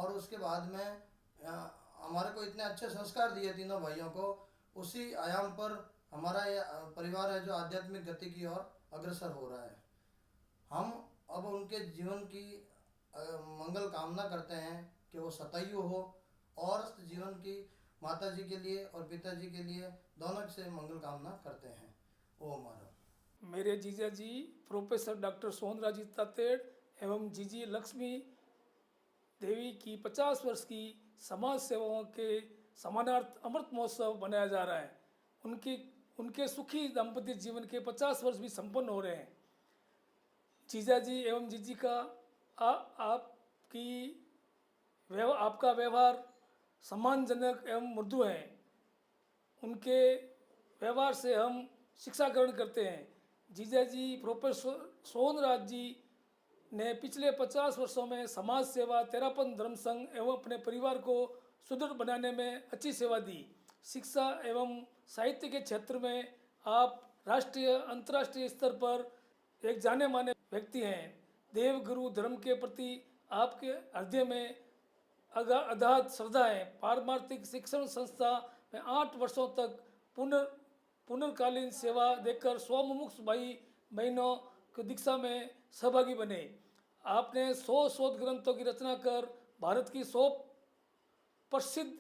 और उसके बाद में हमारे को इतने अच्छे संस्कार दिए तीनों भाइयों को, उसी आयाम पर हमारा ये परिवार है जो आध्यात्मिक गति की ओर अग्रसर हो रहा है। हम अब उनके जीवन की मंगल कामना करते हैं कि वो सतैयु हो और जीवन की माता जी के लिए और पिताजी के लिए दोनों से मंगल कामना करते हैं। ओ हमारा मेरे जीजा जी प्रोफेसर डॉक्टर सोहनराज जी तातेड़ एवं जीजी लक्ष्मी देवी की 50 वर्ष की समाज सेवाओं के समानार्थ अमृत महोत्सव मनाया जा रहा है। उनकी उनके सुखी दाम्पत्य जीवन के 50 वर्ष भी संपन्न हो रहे हैं। जीजा जी एवं जीजी का आपका व्यवहार सम्मानजनक एवं मृदु है। उनके व्यवहार से हम शिक्षा ग्रहण करते हैं। जीजा जी प्रोफेसर सोहनराज जी ने पिछले 50 वर्षों में समाज सेवा, तेरापन धर्म संघ एवं अपने परिवार को सुदृढ़ बनाने में अच्छी सेवा दी। शिक्षा एवं साहित्य के क्षेत्र में आप राष्ट्रीय अंतर्राष्ट्रीय स्तर पर एक जाने माने व्यक्ति हैं। देव गुरु धर्म के प्रति आपके हृदय में अगाध श्रद्धा है। पारमार्थिक शिक्षण संस्था में 8 वर्षों तक पुनर्कालीन सेवा देकर 100 मुमुक्ष भाई बहनों की दीक्षा में सहभागी बने। आपने 100 शोध ग्रंथों की रचना कर भारत की 100 प्रसिद्ध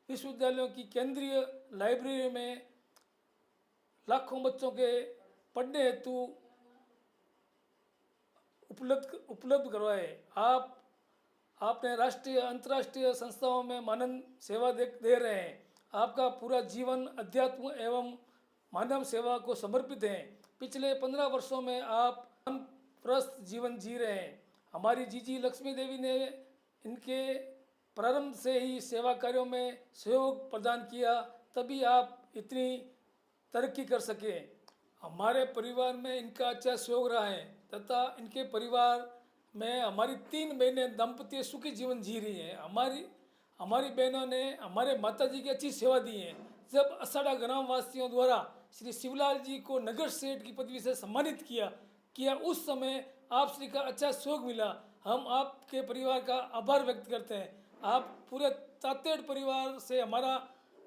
विश्वविद्यालयों की केंद्रीय लाइब्रेरी में लाखों बच्चों के पढ़ने हेतु उपलब्ध करवाए। आपने राष्ट्रीय अंतर्राष्ट्रीय संस्थाओं में मानद सेवा दे रहे हैं। आपका पूरा जीवन अध्यात्म एवं मानव सेवा को समर्पित है। पिछले 15 वर्षों में आप प्रस्त जीवन जी रहे हैं। हमारी जीजी लक्ष्मी देवी ने इनके प्रारंभ से ही सेवा कार्यों में सहयोग प्रदान किया, तभी आप इतनी तरक्की कर सके। हमारे परिवार में इनका अच्छा सहयोग रहा है तथा इनके परिवार में हमारी 3 बहनें दाम्पत्य सुखी जीवन जी रही हैं। हमारी बहनों ने हमारे माताजी की अच्छी सेवा दी है। जब असाड़ा ग्राम वासियों द्वारा श्री शिवलाल जी को नगर सेठ की पदवी से सम्मानित किया उस समय आप श्री का अच्छा सहयोग मिला। हम आपके परिवार का आभार व्यक्त करते हैं। आप पूरे तातेड़ परिवार से हमारा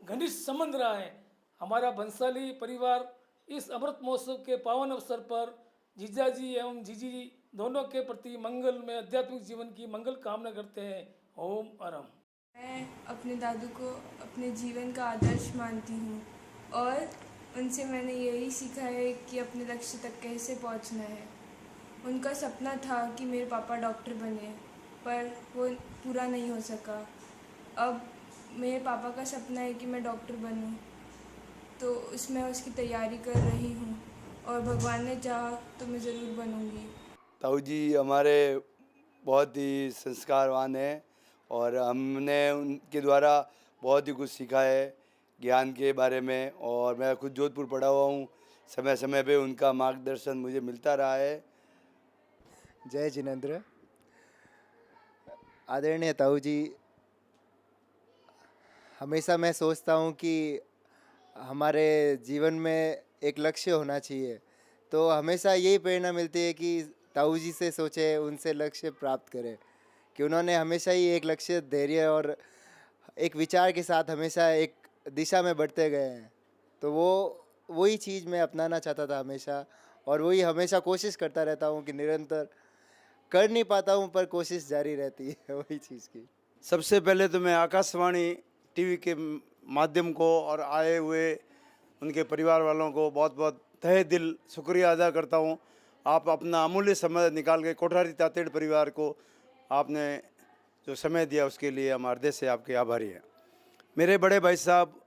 घनिष्ठ संबंध रहा है। हमारा बंसाली परिवार इस अमृत महोत्सव के पावन अवसर पर जीजा जी एवं जीजी जी दोनों के प्रति मंगल में आध्यात्मिक जीवन की मंगल कामना करते हैं। ओम अरम। मैं अपने दादू को अपने जीवन का आदर्श मानती हूँ और उनसे मैंने यही सीखा है कि अपने लक्ष्य तक कैसे पहुँचना है। उनका सपना था कि मेरे पापा डॉक्टर बने, पर वो पूरा नहीं हो सका। अब मेरे पापा का सपना है कि मैं डॉक्टर बनूं, तो उसमें उसकी तैयारी कर रही हूँ और भगवान ने चाहा तो मैं ज़रूर बनूंगी। ताऊ जी हमारे बहुत ही संस्कारवान हैं और हमने उनके द्वारा बहुत ही कुछ सीखा है ज्ञान के बारे में। और मैं खुद जोधपुर पढ़ा हुआ हूँ, समय समय पे उनका मार्गदर्शन मुझे मिलता रहा है। जय जिनेंद्र। आदरणीय ताऊ जी, हमेशा मैं सोचता हूँ कि हमारे जीवन में एक लक्ष्य होना चाहिए, तो हमेशा यही प्रेरणा मिलती है कि ताऊ जी से सोचे, उनसे लक्ष्य प्राप्त करें, कि उन्होंने हमेशा ही एक लक्ष्य, धैर्य और एक विचार के साथ हमेशा एक दिशा में बढ़ते गए हैं। तो वही चीज़ मैं अपनाना चाहता था हमेशा, और वही हमेशा कोशिश करता रहता हूँ कि निरंतर कर नहीं पाता हूँ पर कोशिश जारी रहती है वही चीज़ की। सबसे पहले तो मैं आकाशवाणी टीवी के माध्यम को और आए हुए उनके परिवार वालों को बहुत बहुत तहे दिल शुक्रिया अदा करता हूँ। आप अपना अमूल्य समय निकाल के कोठारी तातेड़ परिवार को आपने जो समय दिया उसके लिए हम हृदय से आपके आभारी हैं। मेरे बड़े भाई साहब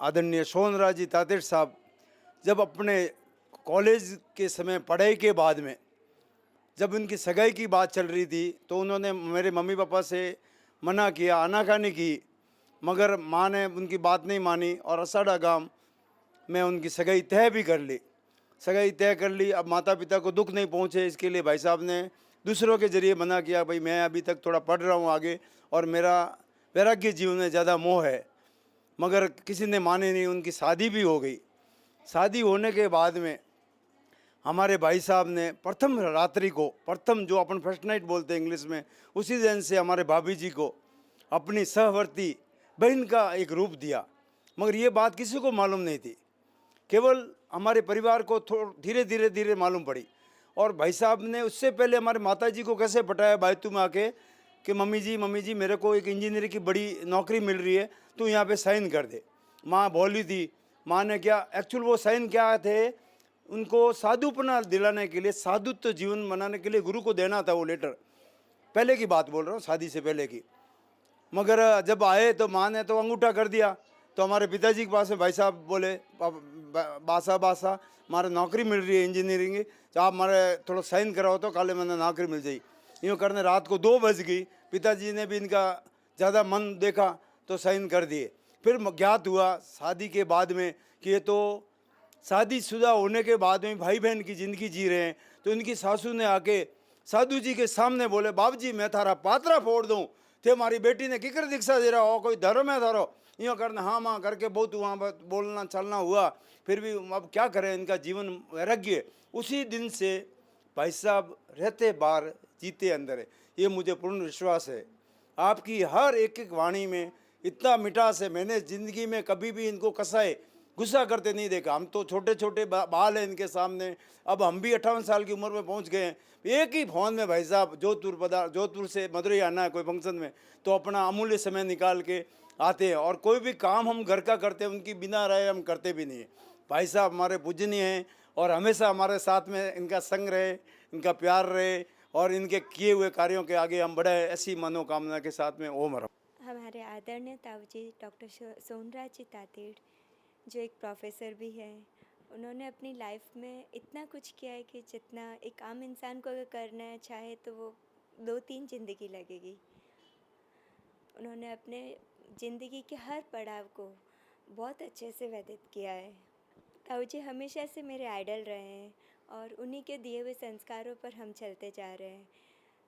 आदरणीय सोहनराज जी तातेड़ साहब जब अपने कॉलेज के समय पढ़ाई के बाद में जब उनकी सगाई की बात चल रही थी तो उन्होंने मेरे मम्मी पापा से मना किया, आनाकानी की, मगर माँ ने उनकी बात नहीं मानी और असाड़ा गांव में उनकी सगाई तय भी कर ली। सगाई तय कर ली। अब माता पिता को दुख नहीं पहुँचे इसके लिए भाई साहब ने दूसरों के ज़रिए मना किया, भाई मैं अभी तक थोड़ा पढ़ रहा हूँ आगे और मेरा वैराग्य जीवन में ज़्यादा मोह है, मगर किसी ने माने नहीं। उनकी शादी भी हो गई। शादी होने के बाद में हमारे भाई साहब ने प्रथम रात्रि को, प्रथम जो अपन फर्स्ट नाइट बोलते हैं इंग्लिश में, उसी दिन से हमारे भाभी जी को अपनी सहवर्ती बहन का एक रूप दिया। मगर ये बात किसी को मालूम नहीं थी, केवल हमारे परिवार को धीरे धीरे धीरे मालूम पड़ी। और भाई साहब ने उससे पहले हमारे माता जी को कैसे पटाया बायतू में आके कि मम्मी जी मेरे को एक इंजीनियर की बड़ी नौकरी मिल रही है, तू यहाँ पे साइन कर दे। माँ बोली थी, माँ ने क्या एक्चुअल वो साइन क्या थे, उनको साधुपना दिलाने के लिए, साधुत्व जीवन बनाने के लिए गुरु को देना था वो लेटर। पहले की बात बोल रहा हूँ, शादी से पहले की। मगर जब आए तो माँ ने तो अंगूठा कर दिया। तो हमारे पिताजी के पास में भाई साहब बोले, बासा हमारे नौकरी मिल रही है इंजीनियरिंग की, तो आप हमारे थोड़ा साइन कराओ तो काले मैंने नौकरी मिल जाई। यूँ करने रात को 2 बज गई। पिताजी ने भी इनका ज़्यादा मन देखा तो साइन कर दिए। फिर ज्ञात हुआ शादी के बाद में कि ये तो शादीशुदा होने के बाद में भाई बहन की ज़िंदगी जी रहे हैं। तो इनकी सासू ने आके साधु जी के सामने बोले, बाबू जी मैं थारा पात्रा फोड़ दूँ, थे हमारी बेटी ने किकर दीक्षा दे रहा हो, कोई धर्म है थारो। यूँ करना हाँ माँ करके बहुत वहाँ बोलना चलना हुआ। फिर भी अब क्या करें, इनका जीवन वैराग्य। उसी दिन से भाई साहब रहते बाहर जीते अंदर है, ये मुझे पूर्ण विश्वास है। आपकी हर एक एक वाणी में इतना मिठास है, मैंने ज़िंदगी में कभी भी इनको कसाए गुस्सा करते नहीं देखा। हम तो छोटे छोटे बाल हैं इनके सामने, अब हम भी 58 साल की उम्र में पहुंच गए हैं। एक ही फोन में भाई साहब जोधपुर से मदुरई आना है कोई फंक्शन में, तो अपना अमूल्य समय निकाल के आते हैं। और कोई भी काम हम घर का करते हैं, उनकी बिना राय हम करते भी नहीं है। भाई साहब हमारे पूजनीय हैं और हमेशा हमारे साथ में इनका संग रहे, इनका प्यार रहे और इनके किए हुए कार्यों के आगे हम बढ़े, ऐसी मनोकामना के साथ में ओम रहो। हमारे आदरणीय ताऊ जी डॉक्टर सोनराज जी तातेड़, जो एक प्रोफेसर भी हैं, उन्होंने अपनी लाइफ में इतना कुछ किया है कि जितना एक आम इंसान को अगर करना चाहे तो वो 2-3 ज़िंदगी लगेगी। उन्होंने अपने ज़िंदगी के हर पड़ाव को बहुत अच्छे से व्यतीत किया है। ताऊ जी हमेशा से मेरे आइडल रहे हैं और उन्हीं के दिए हुए संस्कारों पर हम चलते जा रहे हैं।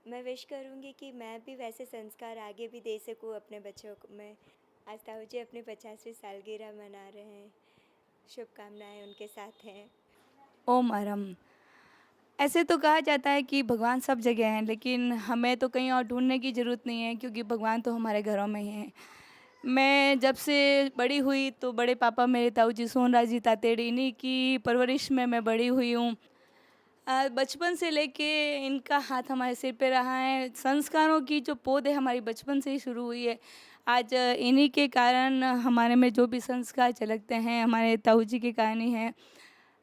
मैं विश करूँगी कि मैं भी वैसे संस्कार आगे भी दे सकूँ अपने बच्चों को। मैं आज ताऊ जी अपनी 50वीं सालगिरह मना रहे हैं, शुभकामनाएं उनके साथ हैं। ओम अरम। ऐसे तो कहा जाता है कि भगवान सब जगह हैं, लेकिन हमें तो कहीं और ढूंढने की ज़रूरत नहीं है, क्योंकि भगवान तो हमारे घरों में ही हैं। मैं जब से बड़ी हुई तो बड़े पापा मेरे ताऊ जी सोनराज जी तातेड़, इन्हीं की परवरिश में मैं बड़ी हुई हूँ। बचपन से लेके इनका हाथ हमारे सिर पे रहा है। संस्कारों की जो पौध है हमारी बचपन से ही शुरू हुई है। आज इन्हीं के कारण हमारे में जो भी संस्कार झलकते हैं हमारे ताऊ जी के कारण ही हैं।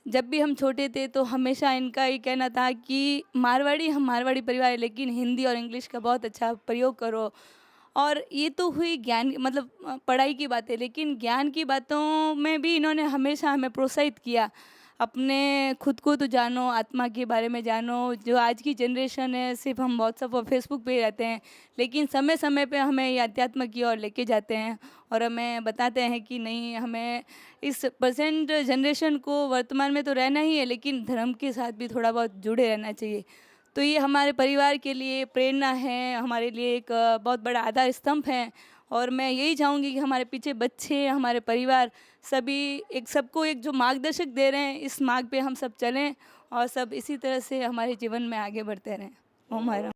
जब भी हम छोटे थे तो हमेशा इनका ये कहना था कि हम मारवाड़ी परिवार है, लेकिन हिंदी और इंग्लिश का बहुत अच्छा प्रयोग करो। और ये तो हुई ज्ञान मतलब पढ़ाई की बातें, लेकिन ज्ञान की बातों में भी इन्होंने हमेशा हमें प्रोत्साहित किया। अपने खुद को तो जानो, आत्मा के बारे में जानो। जो आज की जनरेशन है सिर्फ हम व्हाट्सएप और फेसबुक पे ही रहते हैं, लेकिन समय समय पे हमें ये अध्यात्म की ओर लेके जाते हैं और हमें बताते हैं कि नहीं, हमें इस प्रेजेंट जनरेशन को वर्तमान में तो रहना ही है, लेकिन धर्म के साथ भी थोड़ा बहुत जुड़े रहना चाहिए। तो ये हमारे परिवार के लिए प्रेरणा है, हमारे लिए एक बहुत बड़ा आधार स्तंभ है। और मैं यही चाहूँगी कि हमारे पीछे बच्चे, हमारे परिवार सभी सबको एक जो मार्गदर्शक दे रहे हैं, इस मार्ग पे हम सब चलें और सब इसी तरह से हमारे जीवन में आगे बढ़ते रहें। ओम हर